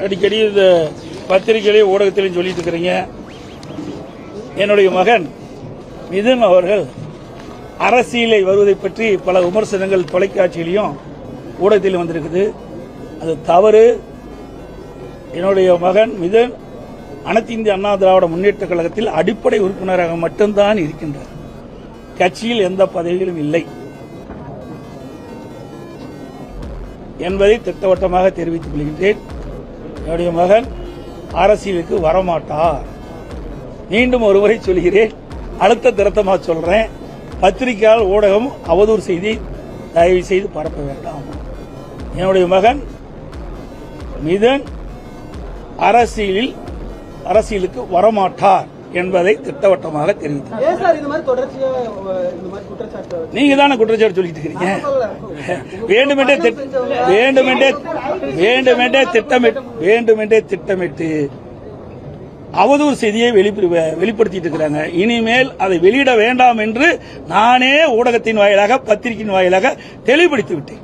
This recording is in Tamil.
அடிக்கடி இந்த பத்திரிகையிலே ஊடகத்திலையும் சொல்லிட்டு இருக்கிறீங்க. என்னுடைய மகன் மிதுன் அவர்கள் அரசியலை வருவதை பற்றி பல விமர்சனங்கள் தொலைக்காட்சியிலையும் ஊடகத்திலும் வந்திருக்குது. அது தவறு. என்னுடைய மகன் மிதுன் அனைத்து இந்திய அண்ணா திராவிட முன்னேற்ற கழகத்தில் அடிப்படை உறுப்பினராக மட்டும்தான் இருக்கின்றார். கட்சியில் எந்த பதவியிலும் இல்லை என்பதை திட்டவட்டமாக தெரிவித்துக் கொள்கின்றேன். என்னுடைய மகன் அரசியலுக்கு வரமாட்டார். மீண்டும் ஒருமுறை சொல்கிறேன், அடுத்த திருத்தமாக சொல்றேன். பத்திரிகையாளர் ஊடகம் அவதூறு செய்தி தயவு செய்து பரப்ப வேண்டாம். என்னுடைய மகன் மிதுன் அரசியலுக்கு வரமாட்டார் என்பதை திட்டவட்டமாக தெரிவித்தார். நீங்க தானே குற்றச்சாட்டு சொல்லிட்டு இருக்கீங்க. வேண்டுமென்றே திட்டமிட்டு அவதூறு செய்தியை வெளிப்படுத்திட்டு இருக்கிறாங்க. இனிமேல் அதை வெளியிட வேண்டாம் என்று நானே ஊடகத்தின் வாயிலாக பத்திரிகையின் வாயிலாக தெளிவுபடுத்தி விட்டேன்.